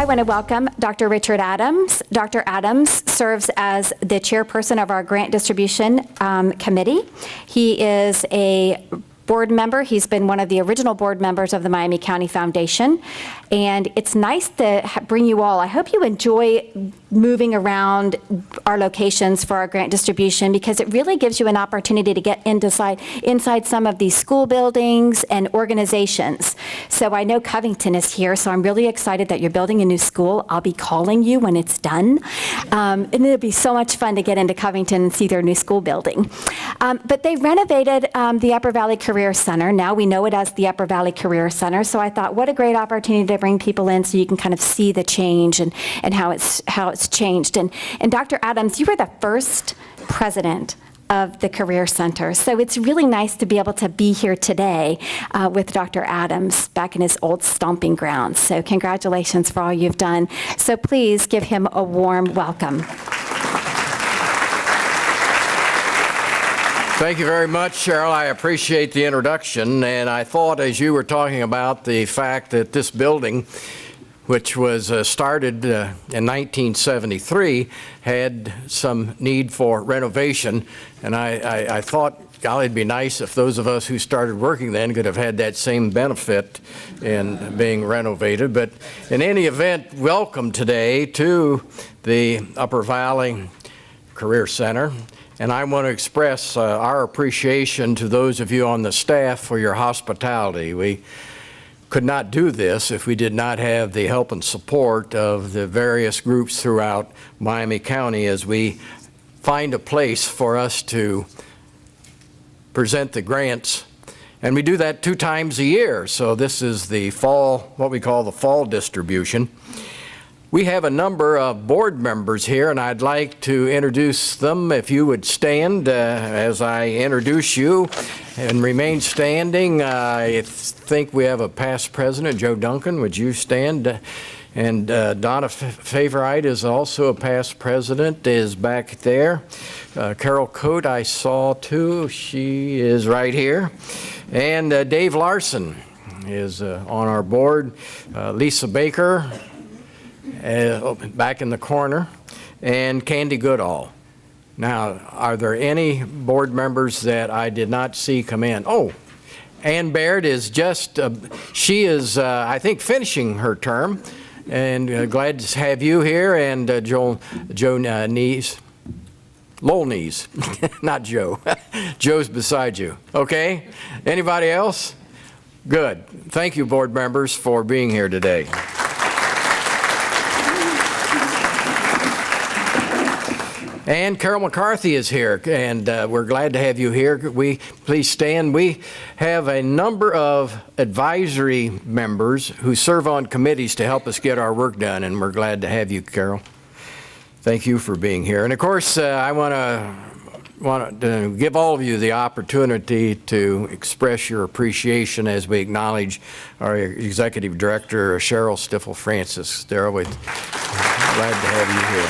I want to welcome Dr. Richard Adams. Dr. Adams serves as the chairperson of our grant distribution committee. He is a board member. He's been one of the original board members of the Miami County Foundation. And it's nice to bring you all. I hope you enjoy moving around our locations for our grant distribution, because it really gives you an opportunity to get inside some of these school buildings and organizations. So I know Covington is here, so I'm really excited that you're building a new school. I'll be calling you when it's done. And it'll be so much fun to get into Covington and see their new school building. But they renovated the Upper Valley Career Center. Now we know it as the Upper Valley Career Center. So I thought, what a great opportunity to bring people in so you can kind of see the change and how it's changed. And Dr. Adams, you were the first president of the Career Center. So it's really nice to be able to be here today with Dr. Adams back in his old stomping grounds. So congratulations for all you've done. So please give him a warm welcome. Thank you very much, Cheryl. I appreciate the introduction. And I thought, as you were talking about the fact that this building, which was started in 1973, had some need for renovation. And I thought, golly, it'd be nice if those of us who started working then could have had that same benefit in being renovated. But in any event, welcome today to the Upper Valley Career Center. And I want to express our appreciation to those of you on the staff for your hospitality. We could not do this if we did not have the help and support of the various groups throughout Miami County as we find a place for us to present the grants. And we do that 2 times a year. So this is the fall, what we call the fall distribution. We have a number of board members here, and I'd like to introduce them. If you would stand as I introduce you and remain standing. I think we have a past president, Joe Duncan. Would you stand? And Donna Favorite is also a past president, is back there. Carol Coate I saw too. She is right here. And Dave Larson is on our board. Lisa Baker, back in the corner, and Candy Goodall. Now, are there any board members that I did not see come in? Oh, Ann Baird is just, she is, I think, finishing her term, and glad to have you here, and Joe Nees, Lowell Nees, not Joe. Joe's beside you. Okay? Anybody else? Good. Thank you, board members, for being here today. And Carol McCarthy is here, and we're glad to have you here. Please stand. We have a number of advisory members who serve on committees to help us get our work done, and we're glad to have you, Carol. Thank you for being here. And of course, I want to give all of you the opportunity to express your appreciation as we acknowledge our Executive Director, Cheryl Stiffel-Francis. Cheryl, we're glad to have you here.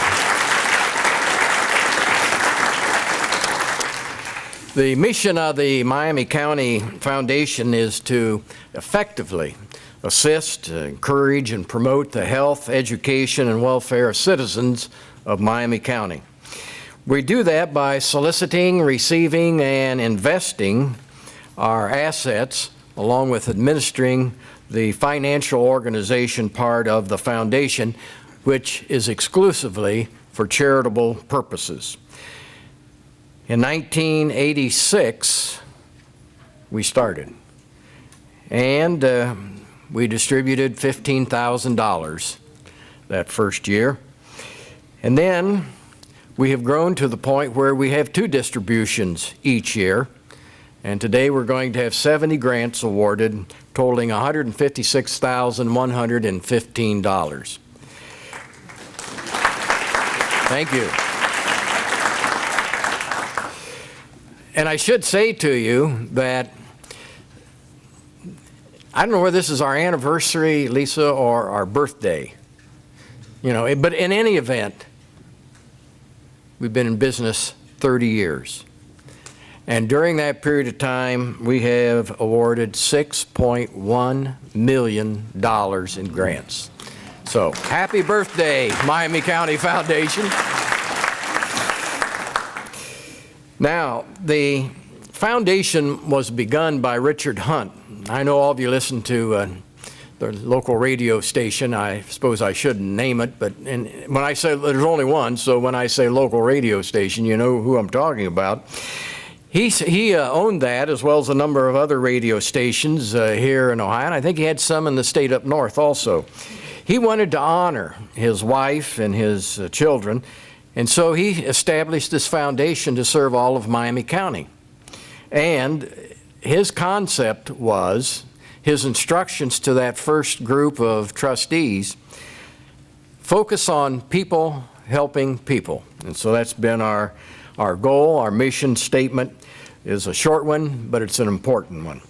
The mission of the Miami County Foundation is to effectively assist, encourage, and promote the health, education, and welfare of citizens of Miami County. We do that by soliciting, receiving, and investing our assets, along with administering the financial organization part of the foundation, which is exclusively for charitable purposes. In 1986, we started, and we distributed $15,000 that first year. And then we have grown to the point where we have 2 distributions each year, and today we're going to have 70 grants awarded, totaling $156,115. Thank you. And I should say to you that I don't know whether this is our anniversary, Lisa, or our birthday, but in any event, we've been in business 30 years. And during that period of time, we have awarded $6.1 million in grants. So, happy birthday, Miami County Foundation. Now, the foundation was begun by Richard Hunt. I know all of you listen to the local radio station. I suppose I shouldn't name it, but when I say, there's only one, so when I say local radio station, you know who I'm talking about. He owned that, as well as a number of other radio stations here in Ohio, and I think he had some in the state up north also. He wanted to honor his wife and his children, and so he established this foundation to serve all of Miami County. And his concept was, his instructions to that first group of trustees, focus on people helping people. And so that's been our goal. Our mission statement is a short one, but it's an important one.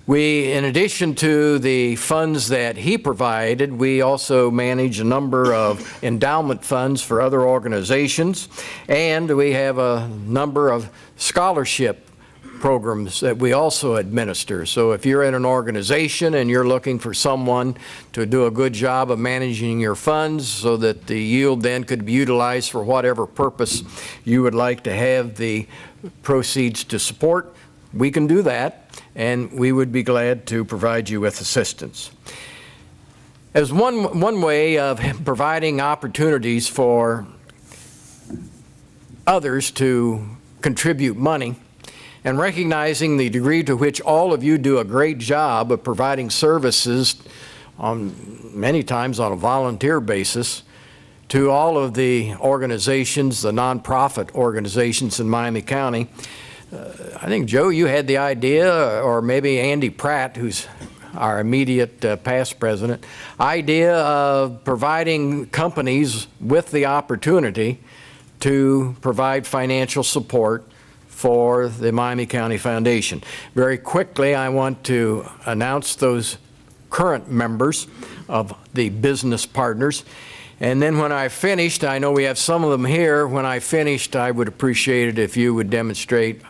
We, in addition to the funds that he provided, we also manage a number of endowment funds for other organizations, and we have a number of scholarship programs that we also administer. So if you're in an organization and you're looking for someone to do a good job of managing your funds so that the yield then could be utilized for whatever purpose you would like to have the proceeds to support, we can do that, and we would be glad to provide you with assistance. As one way of providing opportunities for others to contribute money, and recognizing the degree to which all of you do a great job of providing services many times on a volunteer basis to all of the organizations, the nonprofit organizations in Miami County. I think, Joe, you had the idea, or maybe Andy Pratt, who's our immediate past president, idea of providing companies with the opportunity to provide financial support for the Miami County Foundation. Very quickly, I want to announce those current members of the business partners. And then when I finished, I know we have some of them here, when I finished, I would appreciate it if you would demonstrate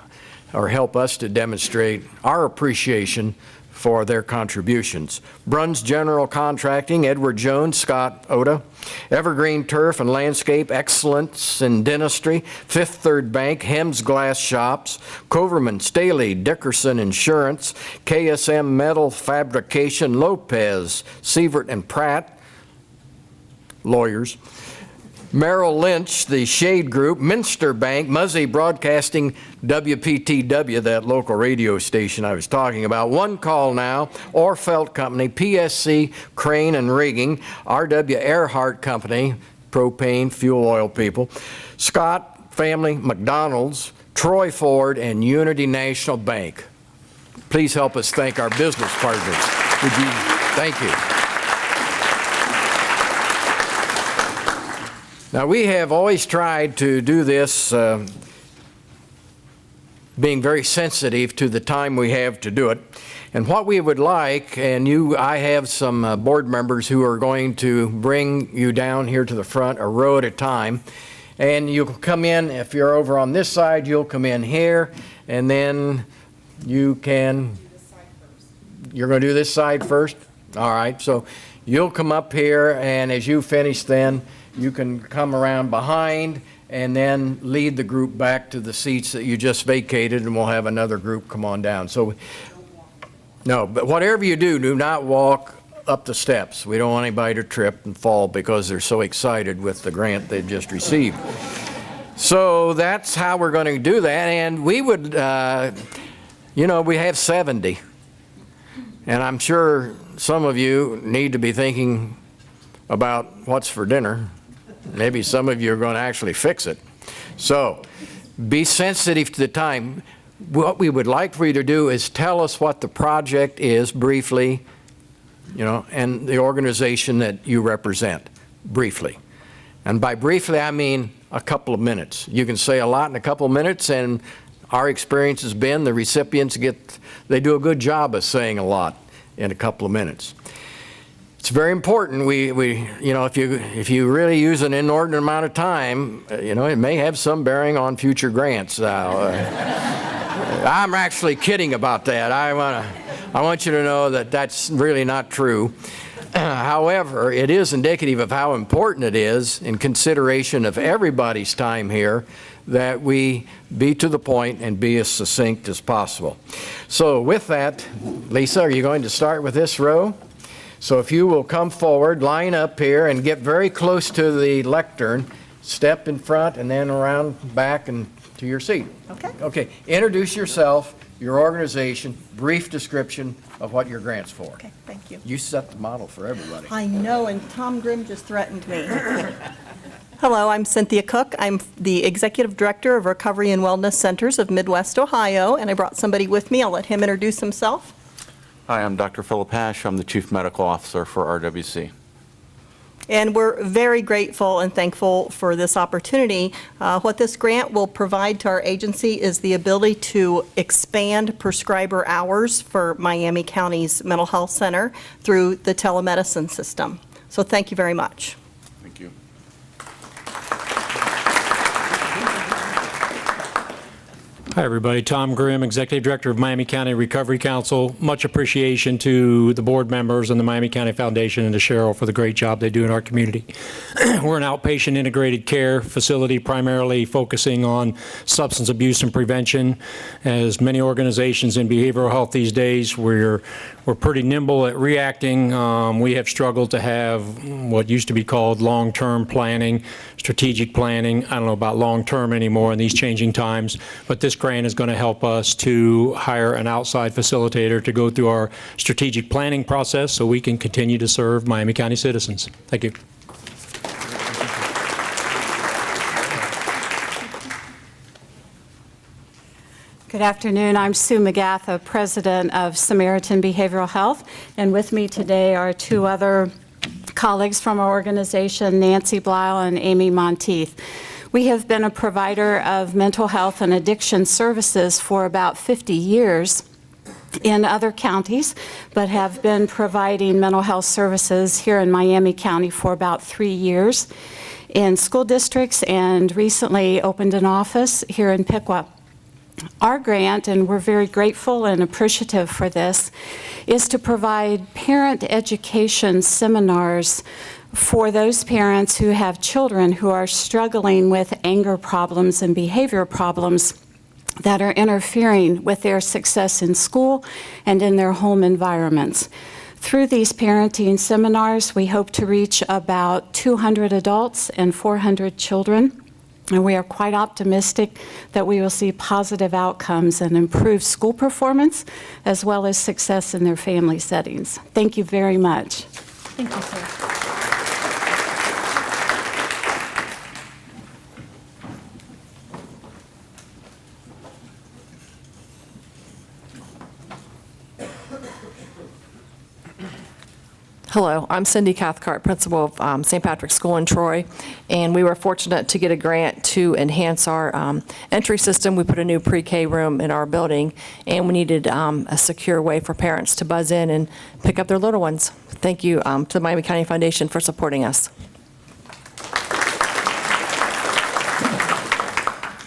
or help us to demonstrate our appreciation for their contributions. Bruns General Contracting, Edward Jones, Scott Oda. Evergreen Turf and Landscape, Excellence in Dentistry. Fifth Third Bank, Hems Glass Shops. Coverman, Staley, Dickerson Insurance. KSM Metal Fabrication, Lopez, Sievert and Pratt, lawyers. Merrill Lynch, the Shade Group, Minster Bank, Muzzy Broadcasting, WPTW, that local radio station I was talking about, One Call Now, Orfelt Company, PSC Crane and Rigging, R.W. Earhart Company, propane, fuel oil people, Scott Family McDonald's, Troy Ford, and Unity National Bank. Please help us thank our business partners. Would you? Thank you. Now, we have always tried to do this being very sensitive to the time we have to do it. And what we would like, and I have some board members who are going to bring you down here to the front a row at a time. And you'll come in, if you're over on this side, you'll come in here, and then you can... You're going to do this side first? All right, so you'll come up here, and as you finish then, you can come around behind and then lead the group back to the seats that you just vacated, and we'll have another group come on down. So, no, but whatever you do, do not walk up the steps. We don't want anybody to trip and fall because they're so excited with the grant they've just received. So that's how we're going to do that. And we would, we have 70. And I'm sure some of you need to be thinking about what's for dinner. Maybe some of you are going to actually fix it. So be sensitive to the time. What we would like for you to do is tell us what the project is briefly, and the organization that you represent, briefly. And by briefly, I mean a couple of minutes. You can say a lot in a couple of minutes, and our experience has been the recipients they do a good job of saying a lot in a couple of minutes. It's very important. If you really use an inordinate amount of time, it may have some bearing on future grants. I'm actually kidding about that. I want you to know that that's really not true. However, it is indicative of how important it is, in consideration of everybody's time here, that we be to the point and be as succinct as possible. So with that, Lisa, are you going to start with this row? So if you will come forward, line up here, and get very close to the lectern, step in front, and then around back and to your seat. Okay. Okay. Introduce yourself, your organization, brief description of what your grant's for. Okay, thank you. You set the model for everybody. I know, and Tom Grimm just threatened me. Hello, I'm Cynthia Cook. I'm the Executive Director of Recovery and Wellness Centers of Midwest Ohio, and I brought somebody with me. I'll let him introduce himself. Hi, I'm Dr. Philip Hash. I'm the Chief Medical Officer for RWC. And we're very grateful and thankful for this opportunity. What this grant will provide to our agency is the ability to expand prescriber hours for Miami County's Mental Health Center through the telemedicine system. So thank you very much. Thank you. Hi, everybody. Tom Grimm, Executive Director of Miami County Recovery Council. Much appreciation to the board members and the Miami County Foundation and to Cheryl for the great job they do in our community. We're an outpatient integrated care facility, primarily focusing on substance abuse and prevention. As many organizations in behavioral health these days, we're pretty nimble at reacting. We have struggled to have what used to be called long-term planning, strategic planning. I don't know about long-term anymore in these changing times, but this grant is going to help us to hire an outside facilitator to go through our strategic planning process so we can continue to serve Miami County citizens. Thank you. Good afternoon. I'm Sue Magatha, President of Samaritan Behavioral Health, and with me today are two other colleagues from our organization, Nancy Blyle and Amy Monteith. We have been a provider of mental health and addiction services for about 50 years in other counties, but have been providing mental health services here in Miami County for about 3 years in school districts, and recently opened an office here in Piqua. Our grant, and we're very grateful and appreciative for this, is to provide parent education seminars for those parents who have children who are struggling with anger problems and behavior problems that are interfering with their success in school and in their home environments. Through these parenting seminars, we hope to reach about 200 adults and 400 children. And we are quite optimistic that we will see positive outcomes and improved school performance, as well as success in their family settings. Thank you very much. Thank you, sir. Hello, I'm Cindy Cathcart, principal of St. Patrick's School in Troy, and we were fortunate to get a grant to enhance our entry system. We put a new pre-K room in our building, and we needed a secure way for parents to buzz in and pick up their little ones. Thank you to the Miami County Foundation for supporting us.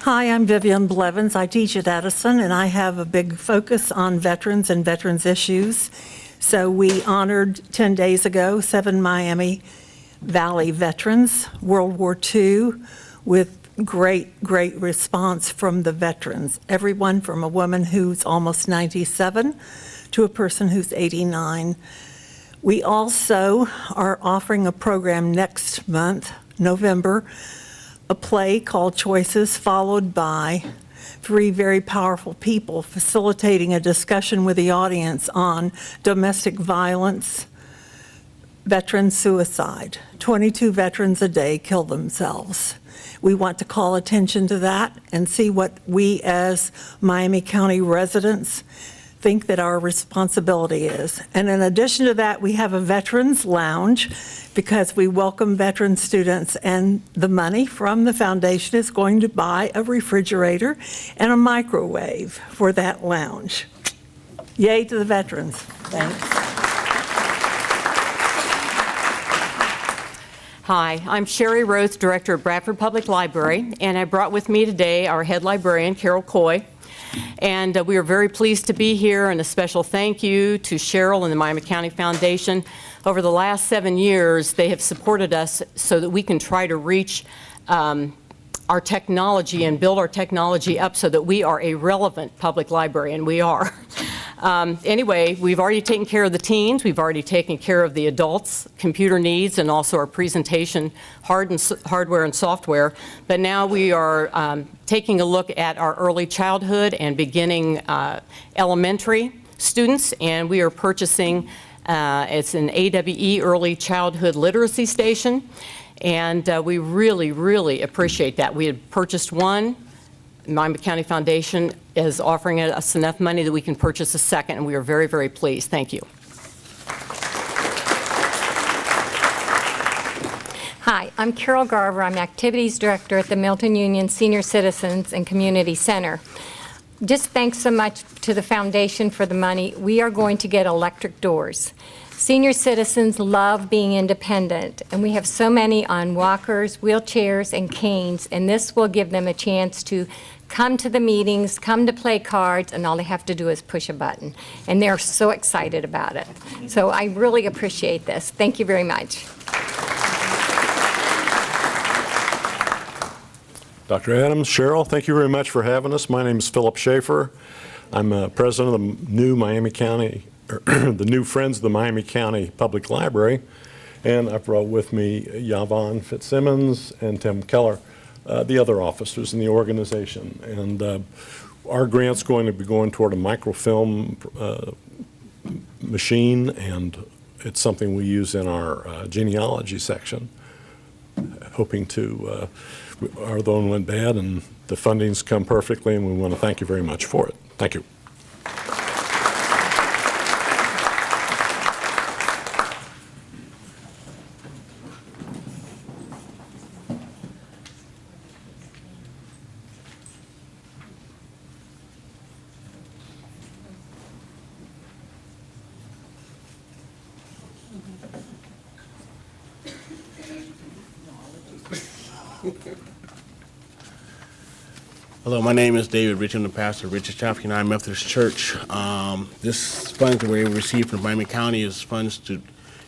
Hi, I'm Vivian Blevins. I teach at Edison, and I have a big focus on veterans and veterans issues. So we honored 10 days ago 7 Miami Valley veterans, World War II, with great response from the veterans. Everyone from a woman who's almost 97 to a person who's 89. We also are offering a program next month, November, a play called Choices, followed by 3 very powerful people facilitating a discussion with the audience on domestic violence, veteran suicide. 22 veterans a day kill themselves. We want to call attention to that and see what we as Miami County residents think that our responsibility is. And in addition to that, we have a veterans lounge because we welcome veteran students, and the money from the foundation is going to buy a refrigerator and a microwave for that lounge. Yay to the veterans. Thanks. Hi, I'm Sherry Rhodes, Director of Bradford Public Library, and I brought with me today our head librarian, Carol Coy. And we are very pleased to be here, and a special thank you to Cheryl and the Miami County Foundation over the last 7 years, they have supported us so that we can try to reach our technology and build our technology up so that we are a relevant public library, and we are. Anyway, we've already taken care of the teens, we've already taken care of the adults' computer needs and also our presentation hardware and software, but now we are taking a look at our early childhood and beginning elementary students, and we are purchasing, it's an AWE Early Childhood Literacy Station, and we really, really appreciate that. We had purchased one. Miami County Foundation is offering us enough money that we can purchase a second, and we are very, very pleased. Thank you. Hi, I'm Carol Garver. I'm Activities Director at the Milton Union Senior Citizens and Community Center. Just thanks so much to the foundation for the money. We are going to get electric doors. Senior citizens love being independent, and we have so many on walkers, wheelchairs, and canes, and this will give them a chance to come to the meetings, come to play cards, and all they have to do is push a button. And they're so excited about it. So I really appreciate this. Thank you very much. Dr. Adams, Cheryl, thank you very much for having us. My name is Philip Schaefer. I'm president of the new Miami County, the new Friends of the Miami County Public Library, and I brought with me Yvonne Fitzsimmons and Tim Keller, the other officers in the organization. And our grant's going to be going toward a microfilm machine, and it's something we use in our genealogy section, hoping to, our other one went bad and the funding's come perfectly, and we want to thank you very much for it. Thank you. Hello, my name is David Rich. I'm the pastor of Richard Chapel United Methodist Church. This funds that we're received from Miami County is funds to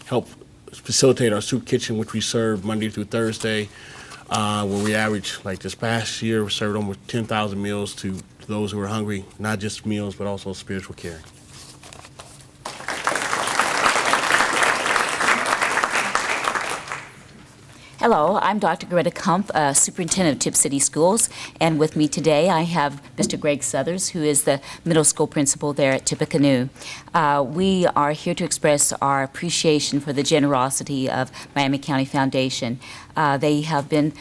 help facilitate our soup kitchen, which we serve Monday through Thursday, where we average, like this past year, we served almost 10,000 meals to those who are hungry, not just meals, but also spiritual care. Hello, I'm Dr. Greta Kumpf, Superintendent of Tipp City Schools, and with me today I have Mr. Greg Southers, who is the middle school principal there at Tippecanoe. We are here to express our appreciation for the generosity of Miami County Foundation. They have been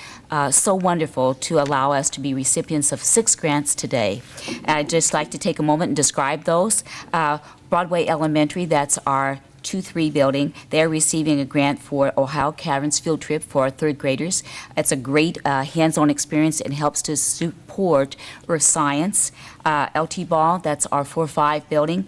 so wonderful to allow us to be recipients of 6 grants today. I'd just like to take a moment and describe those. Broadway Elementary, that's our 2-3 building. They're receiving a grant for Ohio Caverns field trip for our 3rd graders. It's a great hands-on experience and helps to support earth science. LT Ball, that's our 4-5 building.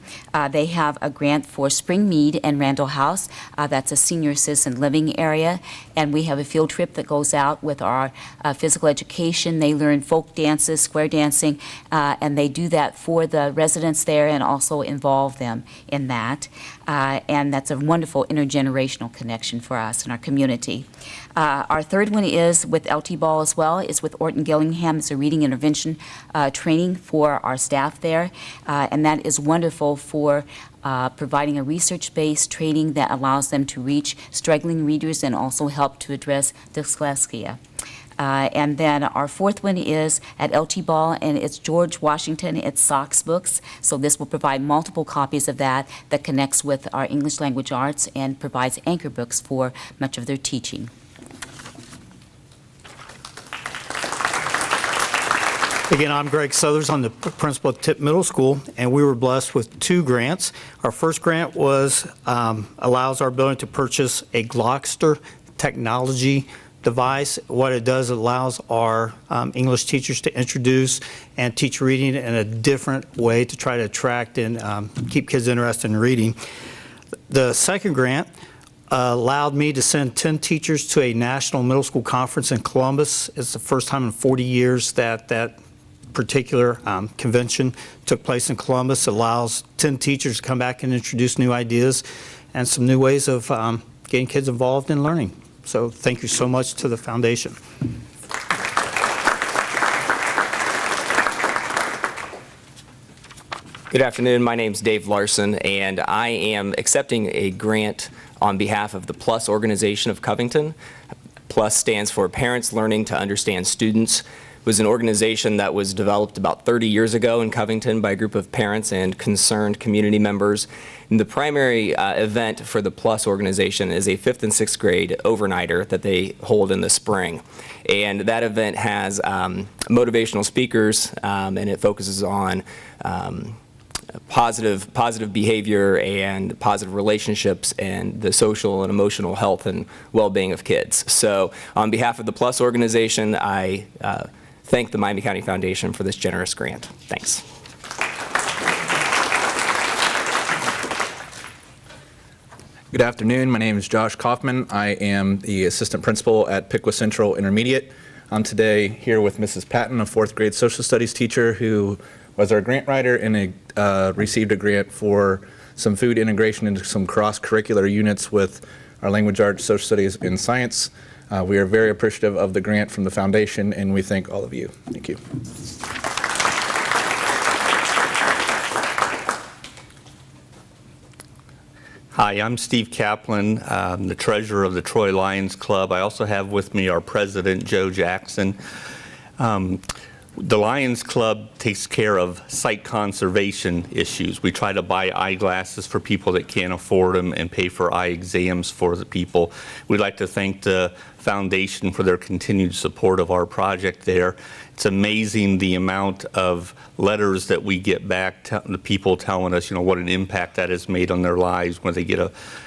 They have a grant for Spring Mead and Randall House. That's a senior citizen living area. And we have a field trip that goes out with our physical education. They learn folk dances, square dancing, and they do that for the residents there and also involve them in that. And that's a wonderful intergenerational connection for us in our community. Our 3rd one is with LT Ball as well. It's with Orton Gillingham. It's a reading intervention training for our staff there. And that is wonderful for providing a research-based training that allows them to reach struggling readers and also help to address dyslexia. And then our 4th one is at LT Ball, and it's George Washington. It's Sox Books. So this will provide multiple copies of that connects with our English language arts and provides anchor books for much of their teaching. Again, I'm Greg Southers. I'm the principal at Tipp Middle School, and we were blessed with 2 grants. Our first grant was allows our building to purchase a Glockster technology device. What it does, it allows our English teachers to introduce and teach reading in a different way to try to attract and keep kids interested in reading. The second grant allowed me to send 10 teachers to a national middle school conference in Columbus. It's the first time in 40 years that that particular convention took place in Columbus. It allows 10 teachers to come back and introduce new ideas. and some new ways of getting kids involved in learning. So thank you so much to the foundation. Good afternoon. My name's Dave Larson, and I am accepting a grant on behalf of the PLUS organization of Covington. PLUS stands for Parents Learning to Understand Students. It was an organization that was developed about 30 years ago in Covington by a group of parents and concerned community members. And the primary event for the PLUS organization is a 5th and 6th grade overnighter that they hold in the spring. And that event has motivational speakers, and it focuses on positive behavior and positive relationships and the social and emotional health and well-being of kids. So on behalf of the PLUS organization, I thank the Miami County Foundation for this generous grant. Thanks. Good afternoon. My name is Josh Kaufman. I am the assistant principal at Piqua Central Intermediate. I'm today here with Mrs. Patton, a 4th grade social studies teacher who was our grant writer and received a grant for some food integration into some cross-curricular units with our language arts, social studies, and science. We are very appreciative of the grant from the foundation, and we thank all of you. Thank you. Hi, I'm Steve Kaplan, the treasurer of the Troy Lions Club. I also have with me our president, Joe Jackson. The Lions Club takes care of sight conservation issues. We try to buy eyeglasses for people that can't afford them and pay for eye exams for the people. We'd like to thank the foundation for their continued support of our project there. It's amazing the amount of letters that we get back, the people telling us, what an impact that has made on their lives when they get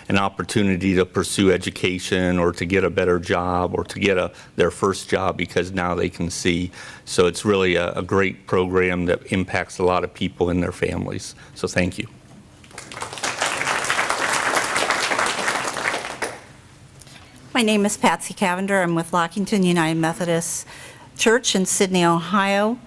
an opportunity to pursue education or to get a better job or to get their first job because now they can see. So it's really a great program that impacts a lot of people and their families. So thank you. My name is Patsy Cavender. I'm with Lockington United Methodist Church in Sydney, Ohio.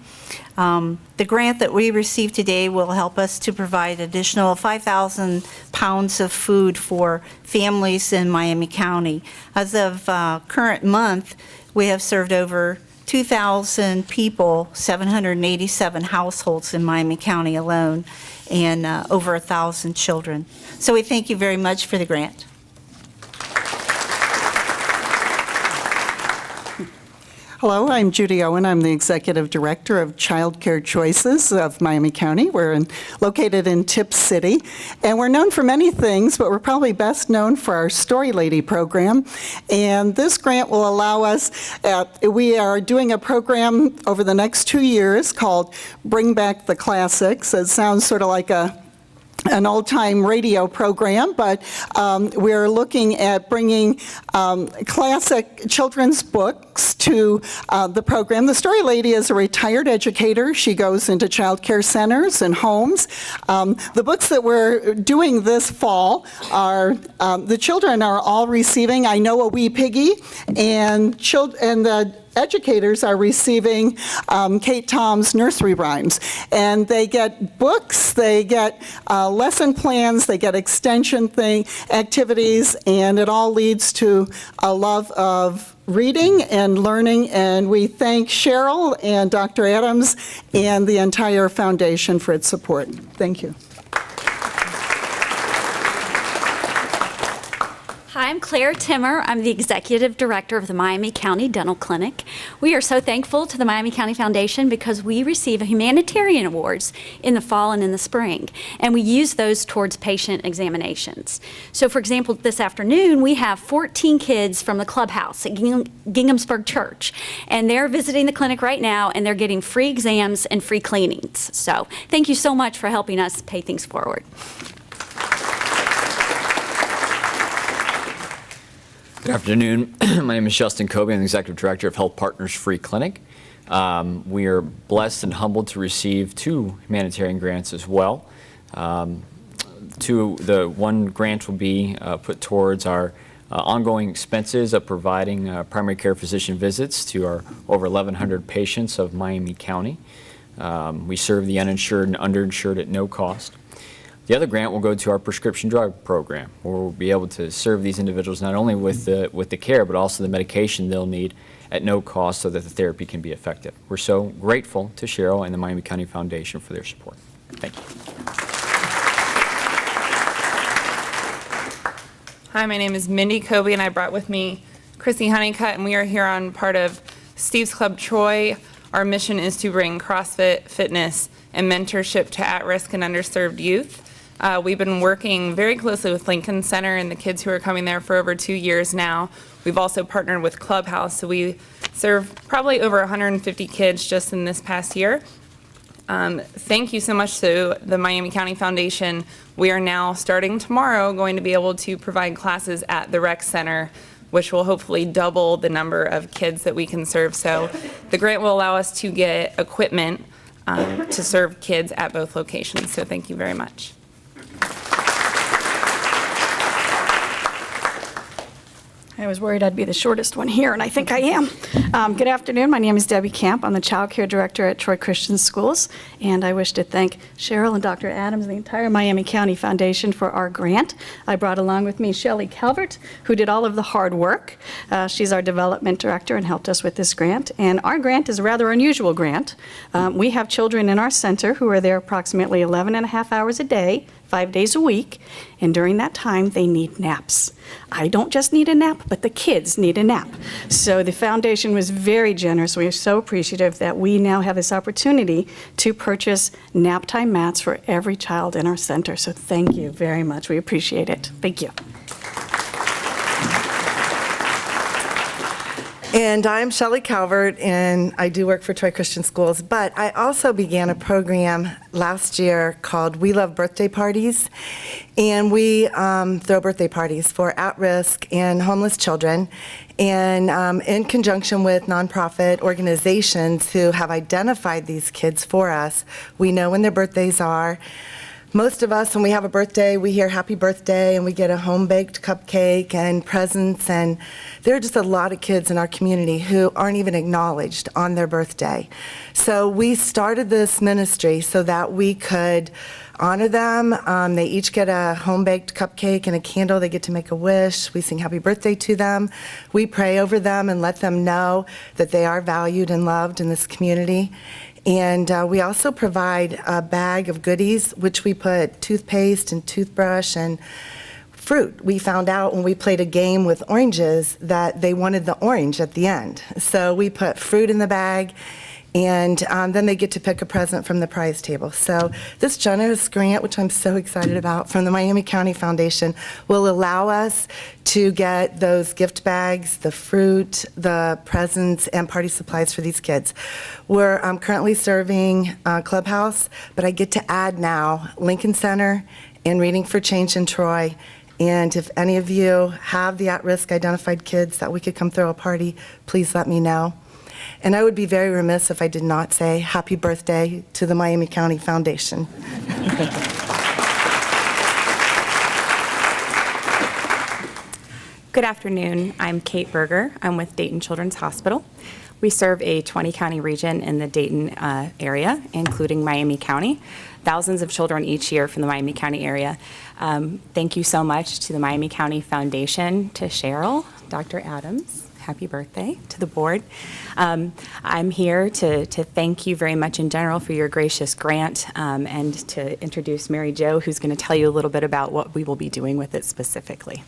The grant that we received today will help us to provide additional 5,000 pounds of food for families in Miami County. As of current month, we have served over 2,000 people, 787 households in Miami County alone, and over 1,000 children. So we thank you very much for the grant. Hello, I'm Judy Owen. I'm the Executive Director of Child Care Choices of Miami County. We're located in Tipp City, and we're known for many things, but we're probably best known for our Story Lady program. And this grant will allow us, we are doing a program over the next 2 years called Bring Back the Classics. It sounds sort of like an old-time radio program, but we're looking at bringing classic children's books to the program. The Story Lady is a retired educator. She goes into child care centers and homes. The books that we're doing this fall are, the children are all receiving I Know a Wee Piggy, and the educators are receiving Kate Tom's nursery rhymes. And they get books, they get lesson plans, they get extension activities, and it all leads to a love of reading and learning. And we thank Cheryl and Dr. Adams and the entire foundation for its support. Thank you. Hi, I'm Claire Timmer. I'm the Executive Director of the Miami County Dental Clinic. We are so thankful to the Miami County Foundation because we receive humanitarian awards in the fall and in the spring, and we use those towards patient examinations. So, for example, this afternoon we have 14 kids from the clubhouse at Ginghamsburg Church, and they're visiting the clinic right now, and they're getting free exams and free cleanings. So, thank you so much for helping us pay things forward. Good afternoon. My name is Justin Kobe. I'm the Executive Director of Health Partners Free Clinic. We are blessed and humbled to receive 2 humanitarian grants as well. The one grant will be put towards our ongoing expenses of providing primary care physician visits to our over 1,100 patients of Miami County. We serve the uninsured and underinsured at no cost. The other grant will go to our prescription drug program, where we'll be able to serve these individuals not only with the care, but also the medication they'll need at no cost so that the therapy can be effective. We're so grateful to Cheryl and the Miami County Foundation for their support. Thank you. Hi, my name is Minnie Kobe, and I brought with me Chrissy Honeycutt, and we are here on part of Steve's Club Troy. Our mission is to bring CrossFit, fitness, and mentorship to at-risk and underserved youth. We've been working very closely with Lincoln Center and the kids who are coming there for over 2 years now. We've also partnered with Clubhouse, so we serve probably over 150 kids just in this past year. Thank you so much to the Miami County Foundation. We are now, starting tomorrow, going to be able to provide classes at the rec center, which will hopefully double the number of kids that we can serve. So the grant will allow us to get equipment to serve kids at both locations. So thank you very much. I was worried I'd be the shortest one here, and I think I am. Good afternoon. My name is Debbie Camp. I'm the Child Care Director at Troy Christian Schools, and I wish to thank Cheryl and Dr. Adams and the entire Miami County Foundation for our grant. I brought along with me Shelly Calvert, who did all of the hard work. She's our Development Director and helped us with this grant, and our grant is a rather unusual grant. We have children in our center who are there approximately 11 and a half hours a day, 5 days a week, and during that time they need naps. I don't just need a nap, but the kids need a nap. So the foundation was very generous. We are so appreciative that we now have this opportunity to purchase nap time mats for every child in our center. So thank you very much. We appreciate it. Thank you. And I'm Shelly Calvert, and I do work for Troy Christian Schools, but I also began a program last year called We Love Birthday Parties, and we throw birthday parties for at-risk and homeless children, and in conjunction with nonprofit organizations who have identified these kids for us. We know when their birthdays are. Most of us, when we have a birthday, we hear happy birthday and we get a home-baked cupcake and presents, and there are just a lot of kids in our community who aren't even acknowledged on their birthday. So we started this ministry so that we could honor them. They each get a home-baked cupcake and a candle. They get to make a wish. We sing happy birthday to them. We pray over them and let them know that they are valued and loved in this community. And we also provide a bag of goodies, which we put toothpaste and toothbrush and fruit. We found out when we played a game with oranges that they wanted the orange at the end. So we put fruit in the bag, and then they get to pick a present from the prize table. So this generous grant, which I'm so excited about, from the Miami County Foundation, will allow us to get those gift bags, the fruit, the presents, and party supplies for these kids. We're currently serving Clubhouse, but I get to add now Lincoln Center and Reading for Change in Troy. And if any of you have the at-risk identified kids that we could come throw a party, please let me know. And I would be very remiss if I did not say happy birthday to the Miami County Foundation. Good afternoon. I'm Kate Berger. I'm with Dayton Children's Hospital. We serve a 20-county region in the Dayton area, including Miami County. Thousands of children each year from the Miami County area. Thank you so much to the Miami County Foundation, to Cheryl, Dr. Adams. Happy birthday to the board. I'm here to thank you very much in general for your gracious grant, and to introduce Mary Jo, who's going to tell you a little bit about what we will be doing with it specifically.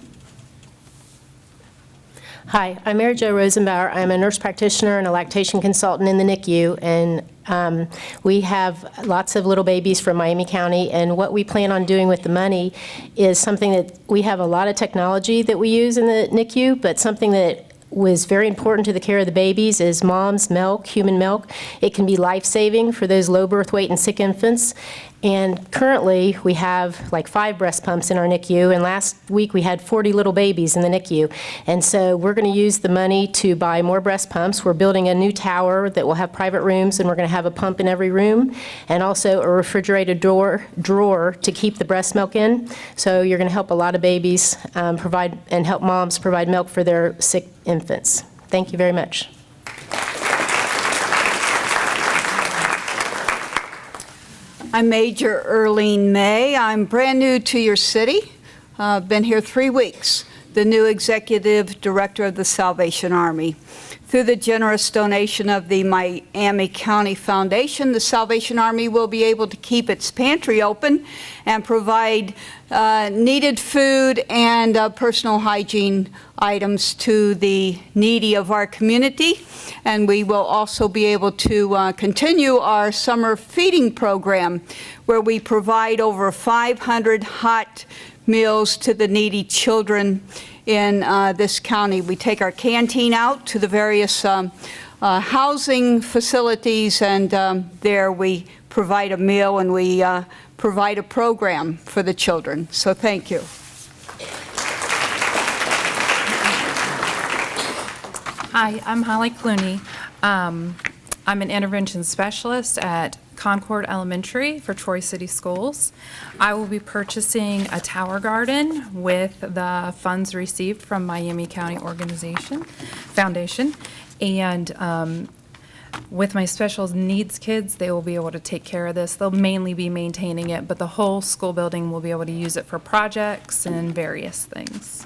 Hi, I'm Mary Jo Rosenbauer. I'm a nurse practitioner and a lactation consultant in the NICU, and we have lots of little babies from Miami County, and what we plan on doing with the money is something that we have a lot of technology that we use in the NICU, but something that was very important to the care of the babies is mom's milk, human milk. It can be life-saving for those low birth weight and sick infants. And currently, we have like 5 breast pumps in our NICU, and last week we had 40 little babies in the NICU. And so we're going to use the money to buy more breast pumps. We're building a new tower that will have private rooms, and we're going to have a pump in every room, and also a refrigerated drawer to keep the breast milk in. So you're going to help a lot of babies provide and help moms provide milk for their sick infants. Thank you very much. I'm Major Earlene May. I'm brand new to your city. Been here 3 weeks. The new Executive Director of the Salvation Army. Through the generous donation of the Miami County Foundation, the Salvation Army will be able to keep its pantry open and provide needed food and personal hygiene items to the needy of our community. And we will also be able to continue our summer feeding program, where we provide over 500 hot meals to the needy children in this county. We take our canteen out to the various housing facilities, and there we provide a meal and we provide a program for the children. So thank you. Hi, I'm Holly Clooney. I'm an intervention specialist at Concord Elementary for Troy City Schools. I will be purchasing a tower garden with the funds received from Miami County Foundation. And with my special needs kids, they will be able to take care of this. They'll mainly be maintaining it, but the whole school building will be able to use it for projects and various things.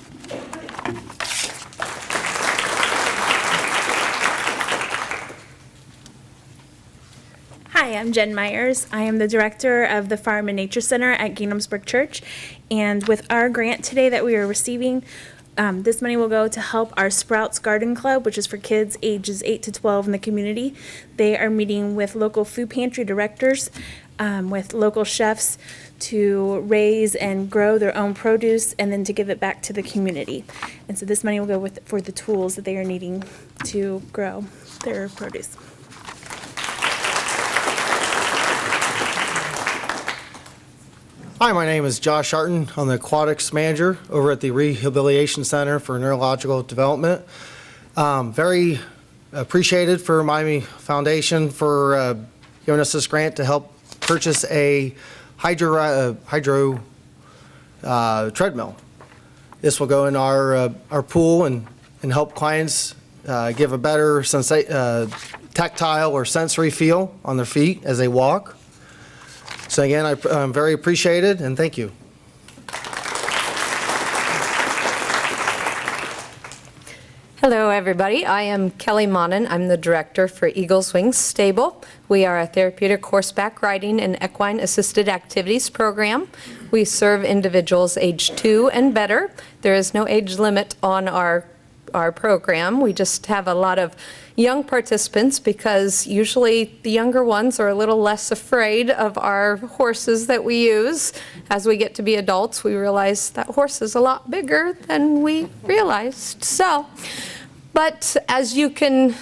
Hi, I'm Jen Myers. I am the director of the Farm and Nature Center at Gainesburg Church. And with our grant today that we are receiving, this money will go to help our Sprouts Garden Club, which is for kids ages 8 to 12 in the community. They are meeting with local food pantry directors, with local chefs to raise and grow their own produce and then to give it back to the community. And so this money will go for the tools that they are needing to grow their produce. Hi, my name is Josh Arton. I'm the aquatics manager over at the Rehabilitation Center for Neurological Development. Very appreciated for Miami Foundation for giving us this grant to help purchase a hydro treadmill. This will go in our pool and help clients give a better tactile or sensory feel on their feet as they walk. So again, I'm very appreciated, and thank you. Hello, everybody. I am Kelly Monin. I'm the director for Eagles Wings Stable. We are a therapeutic horseback riding and equine assisted activities program. We serve individuals age 2 and better. There is no age limit on our program. We just have a lot of young participants because usually the younger ones are a little less afraid of our horses that we use. As we get to be adults, we realize that horse is a lot bigger than we realized. But as you can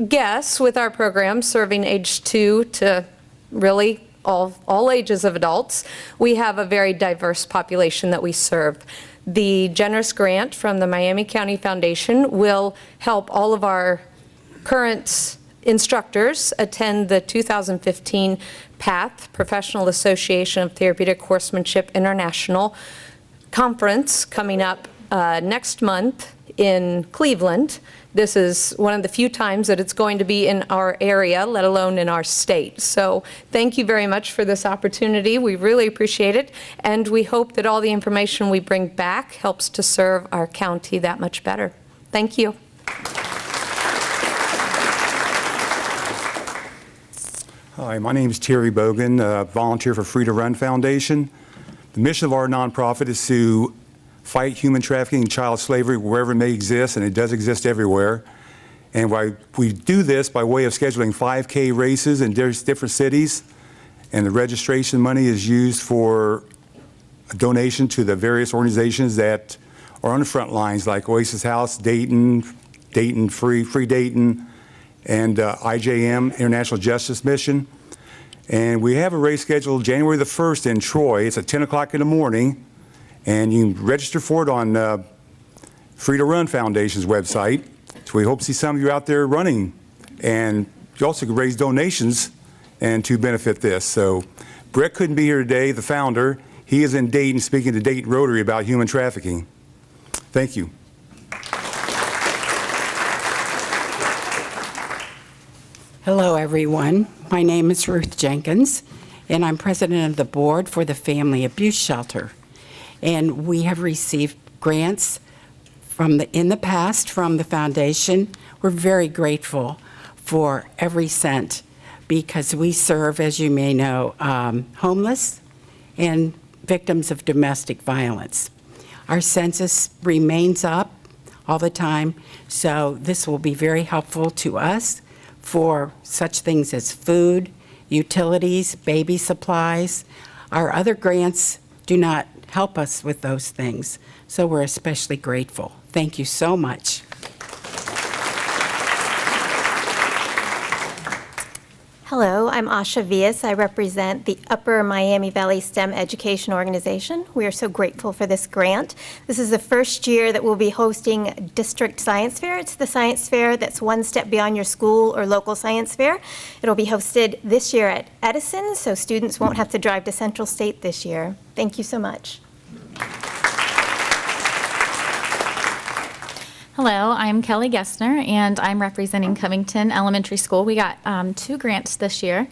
guess, with our program serving age 2 to really all ages of adults, we have a very diverse population that we serve. The generous grant from the Miami County Foundation will help all of our current instructors attend the 2015 PATH, Professional Association of Therapeutic Horsemanship International Conference, coming up next month in Cleveland. This is one of the few times that it's going to be in our area, let alone in our state. So thank you very much for this opportunity. We really appreciate it, and we hope that all the information we bring back helps to serve our county that much better. Thank you. Hi, my name is Terry Bogan, volunteer for Free to Run Foundation. The mission of our nonprofit is to fight human trafficking and child slavery wherever it may exist, and it does exist everywhere. And we do this by way of scheduling 5K races in different cities, and the registration money is used for a donation to the various organizations that are on the front lines, like Oasis House, Dayton Free Dayton, and IJM, International Justice Mission. And we have a race scheduled January the 1st in Troy. It's at 10 o'clock in the morning. And you can register for it on Free to Run Foundation's website. So we hope to see some of you out there running. And you also can raise donations and to benefit this. So Brett couldn't be here today, the founder. He is in Dayton speaking to Dayton Rotary about human trafficking. Thank you. Hello, everyone. My name is Ruth Jenkins, and I'm president of the board for the Family Abuse Shelter. And we have received grants in the past from the foundation. We're very grateful for every cent because we serve, as you may know, homeless and victims of domestic violence. Our census remains up all the time, so this will be very helpful to us for such things as food, utilities, baby supplies. Our other grants do not help us with those things, so we're especially grateful. Thank you so much. Hello, I'm Asha Vias. I represent the Upper Miami Valley STEM Education Organization. We are so grateful for this grant. This is the first year that we'll be hosting District Science Fair. It's the science fair that's one step beyond your school or local science fair. It'll be hosted this year at Edison, so students won't have to drive to Central State this year. Thank you so much. Hello, I'm Kelly Gessner, and I'm representing Covington Elementary School. We got 2 grants this year.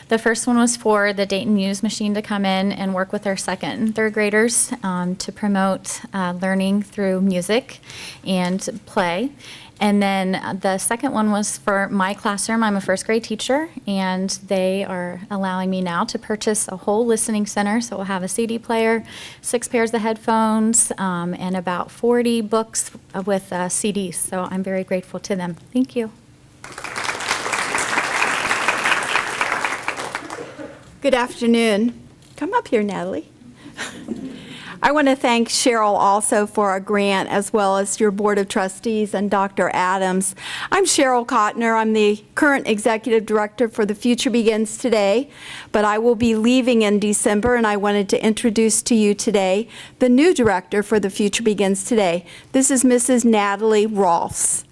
The first one was for the Dayton Muse machine to come in and work with our second and third graders to promote learning through music and play. And then the second one was for my classroom. I'm a first grade teacher, and they are allowing me now to purchase a whole listening center. So we'll have a CD player, 6 pairs of headphones, and about 40 books with CDs. So I'm very grateful to them. Thank you. Good afternoon. Come up here, Natalie. I want to thank Cheryl also for our grant, as well as your Board of Trustees and Dr. Adams. I'm Cheryl Kottner. I'm the current Executive Director for The Future Begins Today, but I will be leaving in December, and I wanted to introduce to you today the new Director for The Future Begins Today. This is Mrs. Natalie Rolfs.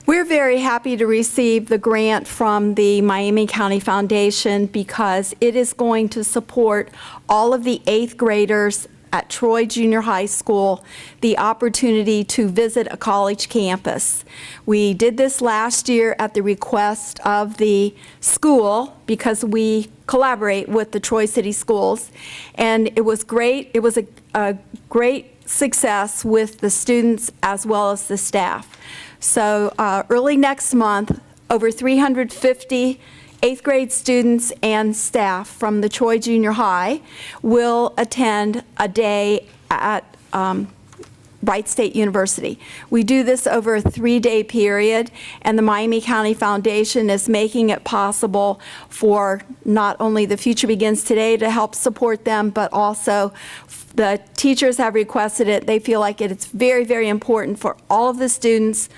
We're very happy to receive the grant from the Miami County Foundation because it is going to support all of the 8th graders at Troy Junior High School the opportunity to visit a college campus. We did this last year at the request of the school because we collaborate with the Troy City Schools, and it was great. It was a great success with the students as well as the staff. So early next month, over 350 8th grade students and staff from the Troy Junior High will attend a day at Wright State University. We do this over a 3-day period, and the Miami County Foundation is making it possible for not only The Future Begins Today to help support them, but also the teachers have requested it. They feel like it's very, very important for all of the students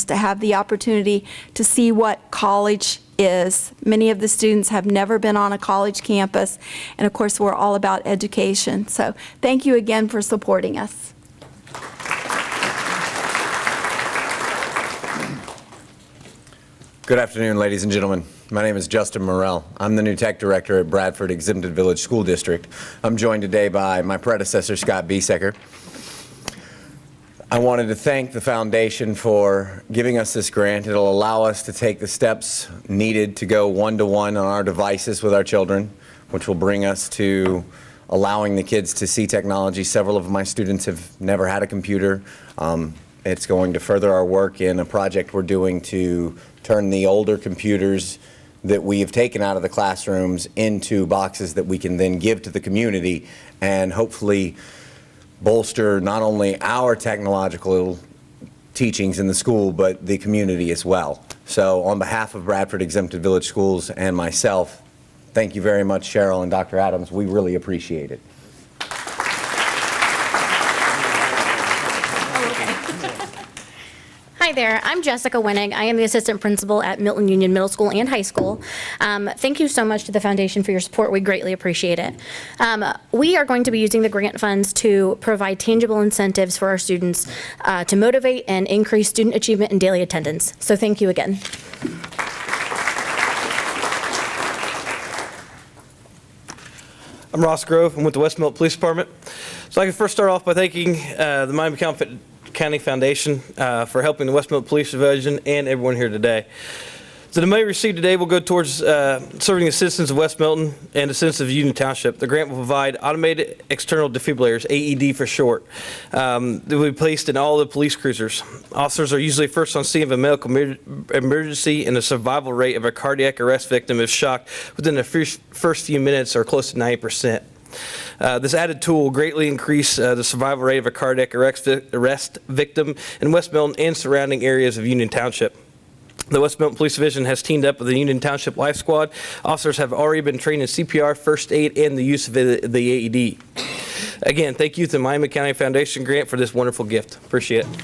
to have the opportunity to see what college is. Many of the students have never been on a college campus, and of course we're all about education. So thank you again for supporting us. Good afternoon, ladies and gentlemen. My name is Justin Morrell. I'm the new tech director at Bradford Exempted Village School District. I'm joined today by my predecessor, Scott Biesecker. I wanted to thank the foundation for giving us this grant. It'll allow us to take the steps needed to go one-to-one on our devices with our children, which will bring us to allowing the kids to see technology. Several of my students have never had a computer. It's going to further our work in a project we're doing to turn the older computers that we have taken out of the classrooms into boxes that we can then give to the community and hopefully bolster not only our technological teachings in the school, but the community as well. So on behalf of Bradford Exempted Village Schools and myself, thank you very much, Cheryl and Dr. Adams. We really appreciate it. Hi there, I'm Jessica Winnig. I am the assistant principal at Milton Union Middle School and High School. Thank you so much to the foundation for your support. We greatly appreciate it. We are going to be using the grant funds to provide tangible incentives for our students to motivate and increase student achievement and daily attendance. So thank you again. I'm Ross Grove. I'm with the West Milton Police Department. So I can first start off by thanking the Miami County Foundation for helping the West Milton Police Division and everyone here today. So the money received today will go towards serving the citizens of West Milton and the citizens of Union Township. The grant will provide automated external defibrillators, AED for short. They will be placed in all the police cruisers. Officers are usually first on scene of a medical emergency, and the survival rate of a cardiac arrest victim if shocked within the first few minutes are close to 90%. This added tool will greatly increase the survival rate of a cardiac arrest victim in West Milton and surrounding areas of Union Township. The West Milton Police Division has teamed up with the Union Township Life Squad. Officers have already been trained in CPR, first aid, and the use of the AED. Again, thank you to the Miami County Foundation grant for this wonderful gift. Appreciate it.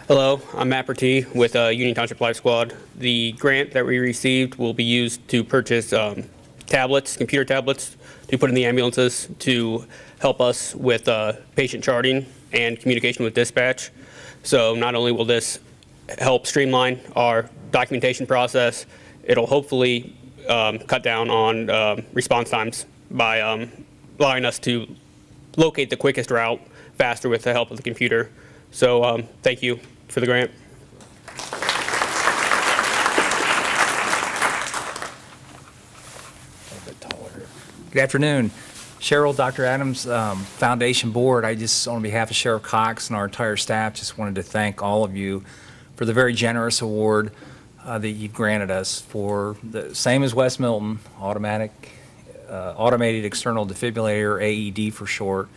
Hello, I'm Matt Pertee with Union Township Life Squad. The grant that we received will be used to purchase tablets, computer tablets, to put in the ambulances to help us with patient charting and communication with dispatch. So not only will this help streamline our documentation process, it'll hopefully cut down on response times by allowing us to locate the quickest route faster with the help of the computer. So thank you for the grant. Good afternoon. Cheryl, Dr. Adams, Foundation Board, I just, on behalf of Sheriff Cox and our entire staff, just wanted to thank all of you for the very generous award that you've granted us for the same as West Milton, automated external defibrillator, AED for short.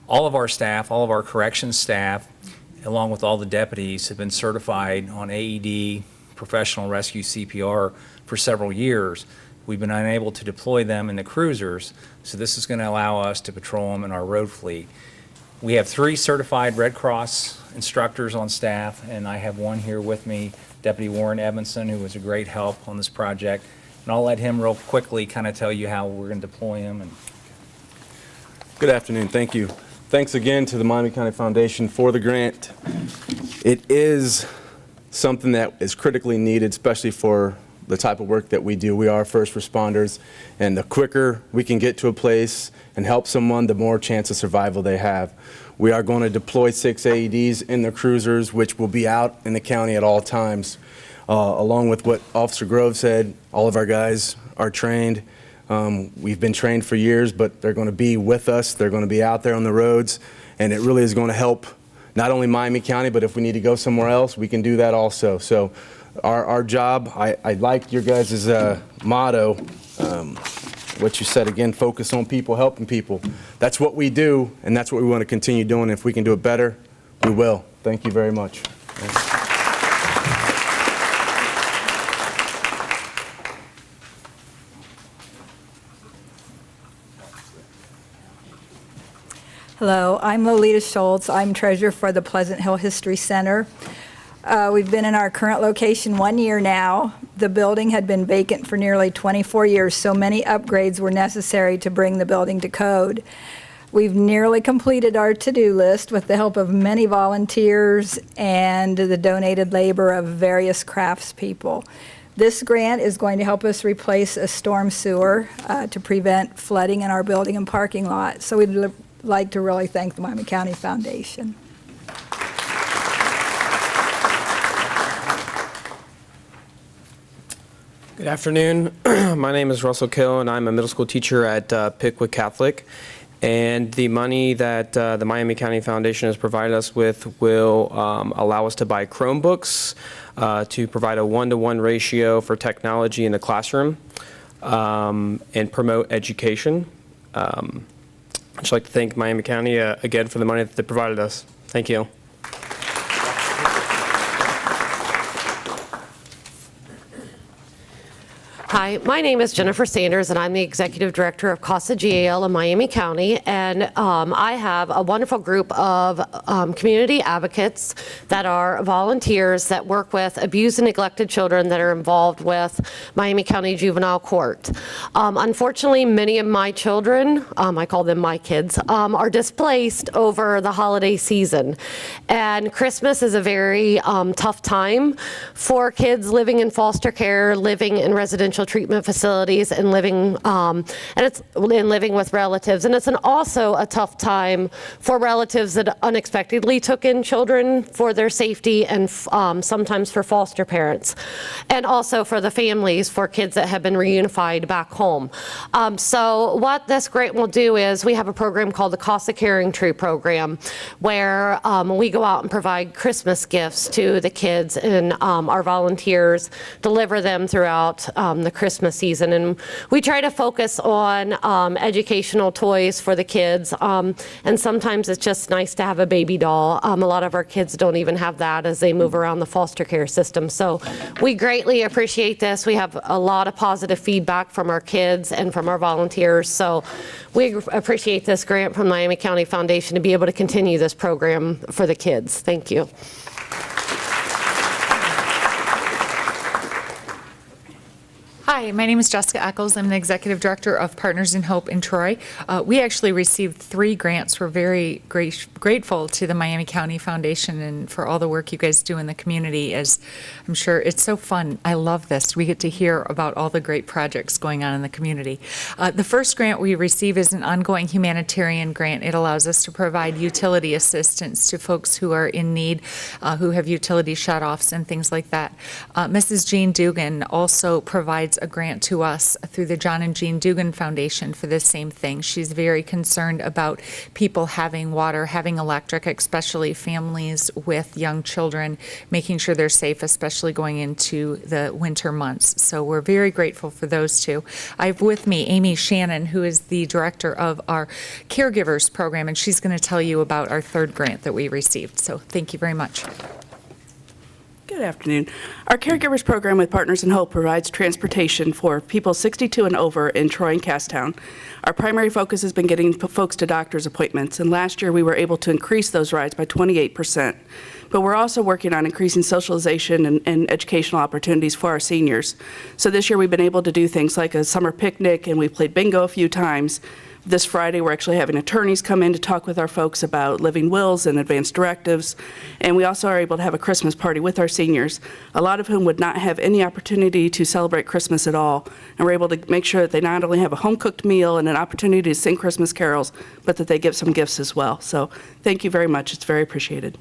All of our staff, all of our corrections staff, along with all the deputies, have been certified on AED, professional rescue CPR for several years. We've been unable to deploy them in the cruisers, so this is going to allow us to patrol them in our road fleet. We have 3 certified Red Cross instructors on staff, and I have one here with me, Deputy Warren Edmondson, who was a great help on this project. And I'll let him real quickly kind of tell you how we're going to deploy him. Good afternoon. Thank you. Thanks again to the Miami County Foundation for the grant. It is something that is critically needed, especially for the type of work that we do. We are first responders, and the quicker we can get to a place and help someone, the more chance of survival they have. We are going to deploy 6 AEDs in the cruisers, which will be out in the county at all times. Along with what Officer Grove said, all of our guys are trained. We've been trained for years, but they're going to be with us. They're going to be out there on the roads, and it really is going to help not only Miami County, but if we need to go somewhere else, we can do that also. So our job, I like your guys' motto, what you said again, focus on people, helping people. That's what we do, and that's what we want to continue doing. If we can do it better, we will. Thank you very much. Hello, I'm Lolita Schultz. I'm treasurer for the Pleasant Hill History Center. We've been in our current location 1 year now. The building had been vacant for nearly 24 years, so many upgrades were necessary to bring the building to code. We've nearly completed our to-do list with the help of many volunteers and the donated labor of various craftspeople. This grant is going to help us replace a storm sewer to prevent flooding in our building and parking lot. So we'd like to really thank the Miami County Foundation. Good afternoon. My name is Russell Kill, and I'm a middle school teacher at Piqua Catholic. And the money that the Miami County Foundation has provided us with will allow us to buy Chromebooks to provide a 1-to-1 ratio for technology in the classroom and promote education. I'd just like to thank Miami County again for the money that they provided us. Thank you. Hi, my name is Jennifer Sanders, and I'm the Executive Director of Casa GL in Miami County, and I have a wonderful group of community advocates that are volunteers that work with abused and neglected children that are involved with Miami County Juvenile Court. Unfortunately, many of my children, I call them my kids, are displaced over the holiday season, and Christmas is a very tough time for kids living in foster care, living in residential treatment facilities and living with relatives. And it's also a tough time for relatives that unexpectedly took in children for their safety, and sometimes for foster parents, and also for the families for kids that have been reunified back home. So what this grant will do is we have a program called the Casa Caring Tree program, where we go out and provide Christmas gifts to the kids, and our volunteers deliver them throughout the Christmas season. And we try to focus on educational toys for the kids, and sometimes it's just nice to have a baby doll. A lot of our kids don't even have that as they move around the foster care system. So we greatly appreciate this. We have a lot of positive feedback from our kids and from our volunteers. So we appreciate this grant from Miami County Foundation to be able to continue this program for the kids. Thank you. Hi, my name is Jessica Eccles. I'm the Executive Director of Partners in Hope in Troy. We actually received 3 grants. We're very grateful to the Miami County Foundation and for all the work you guys do in the community. As I'm sure it's so fun. I love this. We get to hear about all the great projects going on in the community. The first grant we receive is an ongoing humanitarian grant. It allows us to provide utility assistance to folks who are in need, who have utility shutoffs and things like that. Mrs. Jean Dugan also provides a grant to us through the John and Jean Dugan Foundation for the same thing. She's very concerned about people having water, having electric, especially families with young children, making sure they're safe, especially going into the winter months. So we're very grateful for those two. I have with me Amy Shannon, who is the director of our Caregivers program, and she's going to tell you about our third grant that we received. So thank you very much. Good afternoon. Our Caregivers program with Partners in Hope provides transportation for people 62 and over in Troy and Casstown. Our primary focus has been getting folks to doctor's appointments, and last year we were able to increase those rides by 28%. But we're also working on increasing socialization and educational opportunities for our seniors. So this year we've been able to do things like a summer picnic, and we've played bingo a few times. This Friday, we're actually having attorneys come in to talk with our folks about living wills and advance directives. And we also are able to have a Christmas party with our seniors, a lot of whom would not have any opportunity to celebrate Christmas at all. And we're able to make sure that they not only have a home-cooked meal and an opportunity to sing Christmas carols, but that they get some gifts as well. So thank you very much. It's very appreciated.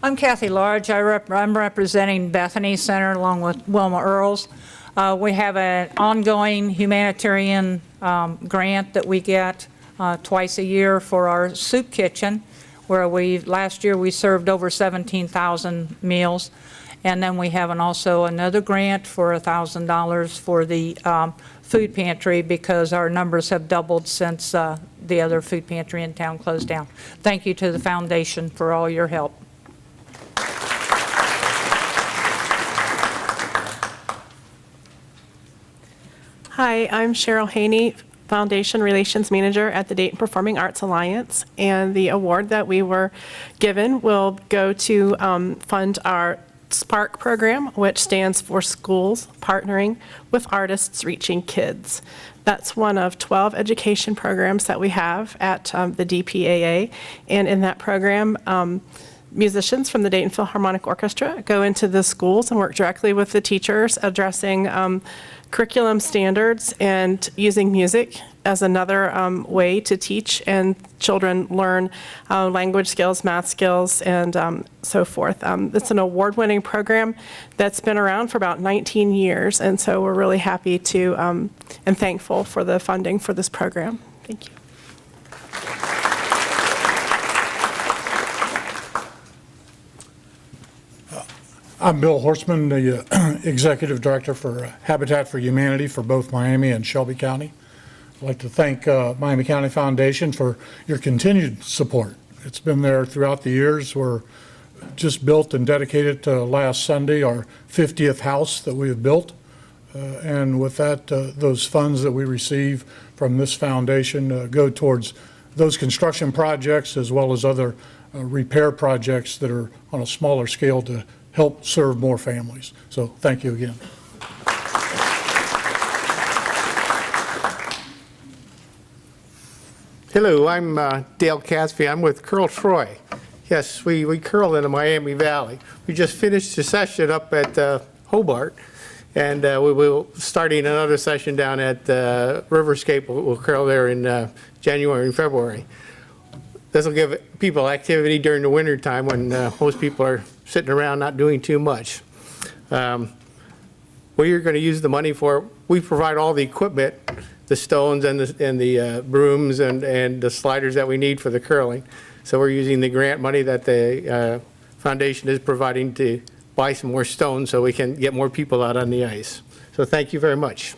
I'm Kathy Large. I'm representing Bethany Center along with Wilma Earls. We have an ongoing humanitarian grant that we get twice a year for our soup kitchen, where last year we served over 17,000 meals. And then we have also another grant for $1,000 for the food pantry, because our numbers have doubled since the other food pantry in town closed down. Thank you to the foundation for all your help. Hi, I'm Cheryl Haney, Foundation Relations Manager at the Dayton Performing Arts Alliance, and the award that we were given will go to fund our SPARK program, which stands for Schools Partnering with Artists Reaching Kids. That's one of 12 education programs that we have at the DPAA, and in that program, musicians from the Dayton Philharmonic Orchestra go into the schools and work directly with the teachers, addressing curriculum standards and using music as another way to teach and children learn language skills, math skills, and so forth. It's an award-winning program that's been around for about 19 years, and so we're really happy to and thankful for the funding for this program. Thank you. I'm Bill Horstman, the Executive Director for Habitat for Humanity for both Miami and Shelby County. I'd like to thank Miami County Foundation for your continued support. It's been there throughout the years. We're just built and dedicated to last Sunday our 50th house that we have built. And with that, those funds that we receive from this foundation go towards those construction projects as well as other repair projects that are on a smaller scale to help serve more families. So thank you again. Hello, I'm Dale Casby. I'm with Curl Troy. Yes, we curl in the Miami Valley. We just finished the session up at Hobart, and we will starting another session down at Riverscape. We'll curl there in January and February. This will give people activity during the winter time when most people are sitting around not doing too much. What you're going to use the money for, we provide all the equipment, the stones and the brooms and the sliders that we need for the curling. So we're using the grant money that the foundation is providing to buy some more stones so we can get more people out on the ice. So thank you very much.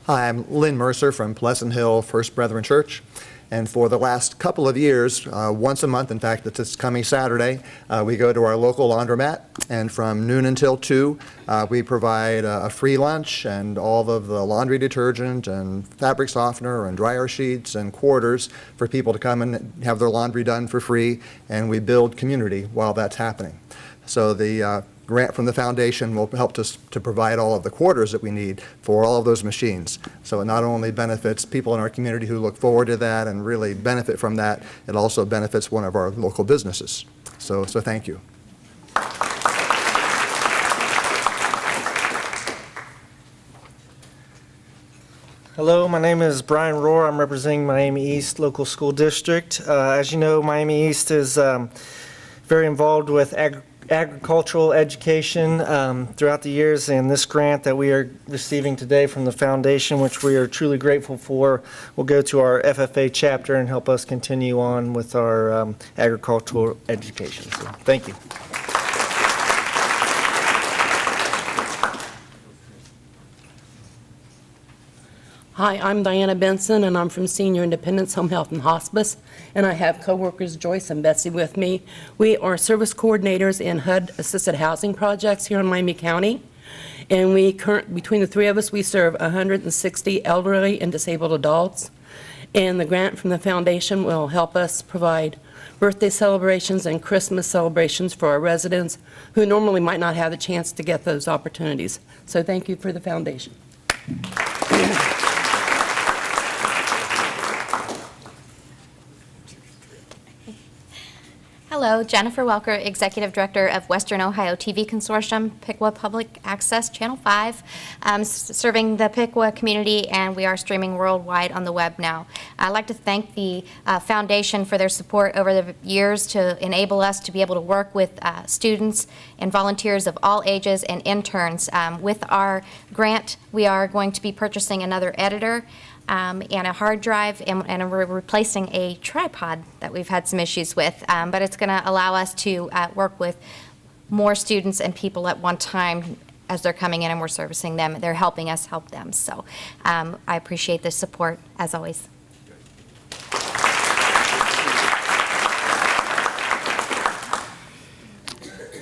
Hi, I'm Lynn Mercer from Pleasant Hill First Brethren Church. And for the last couple of years, once a month, in fact, this coming Saturday, we go to our local laundromat, and from noon until 2, we provide a free lunch and all of the laundry detergent and fabric softener and dryer sheets and quarters for people to come and have their laundry done for free, and we build community while that's happening. So the grant from the foundation will help us to provide all of the quarters that we need for all of those machines. So it not only benefits people in our community who look forward to that and really benefit from that, it also benefits one of our local businesses. So thank you. Hello, my name is Brian Rohr. I'm representing Miami East Local School District. As you know, Miami East is very involved with agricultural education throughout the years, and this grant that we are receiving today from the foundation, which we are truly grateful for, will go to our FFA chapter and help us continue on with our agricultural education. So, thank you. Hi, I'm Diana Benson, and I'm from Senior Independence Home Health and Hospice, and I have coworkers Joyce and Betsy with me. We are service coordinators in HUD assisted housing projects here in Miami County, and between the three of us, we serve 160 elderly and disabled adults, and the grant from the foundation will help us provide birthday celebrations and Christmas celebrations for our residents who normally might not have the chance to get those opportunities. So thank you for the foundation. Hello, Jennifer Welker, Executive Director of Western Ohio TV Consortium, Piqua Public Access Channel 5, serving the Piqua community, and we are streaming worldwide on the web now. I'd like to thank the foundation for their support over the years to enable us to be able to work with students and volunteers of all ages and interns. With our grant, we are going to be purchasing another editor and a hard drive, and we're replacing a tripod that we've had some issues with. But it's going to allow us to work with more students and people at one time as they're coming in and we're servicing them. They're helping us help them. So I appreciate the support, as always.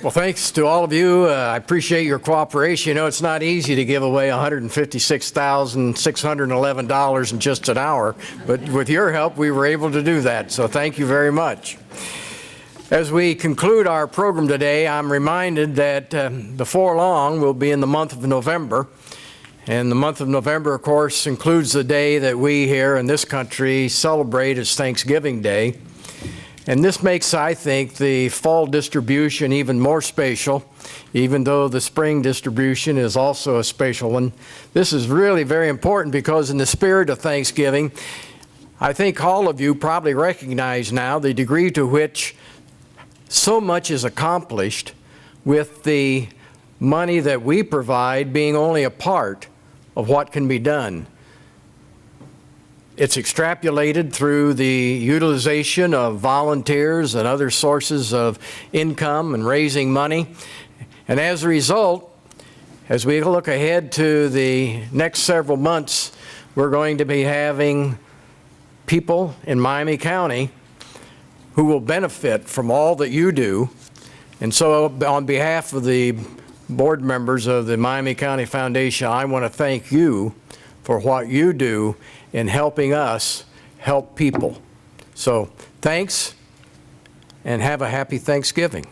Well, thanks to all of you. I appreciate your cooperation. You know, it's not easy to give away $156,611 in just an hour, but with your help, we were able to do that, so thank you very much. As we conclude our program today, I'm reminded that before long, we'll be in the month of November, and the month of November, of course, includes the day that we here in this country celebrate as Thanksgiving Day. And this makes, I think, the fall distribution even more special, even though the spring distribution is also a special one. This is really very important because in the spirit of Thanksgiving, I think all of you probably recognize now the degree to which so much is accomplished with the money that we provide being only a part of what can be done. It's extrapolated through the utilization of volunteers and other sources of income and raising money. And as a result, as we look ahead to the next several months, we're going to be having people in Miami County who will benefit from all that you do. And so on behalf of the board members of the Miami County Foundation, I want to thank you for what you do in helping us help people. So thanks, and have a happy Thanksgiving.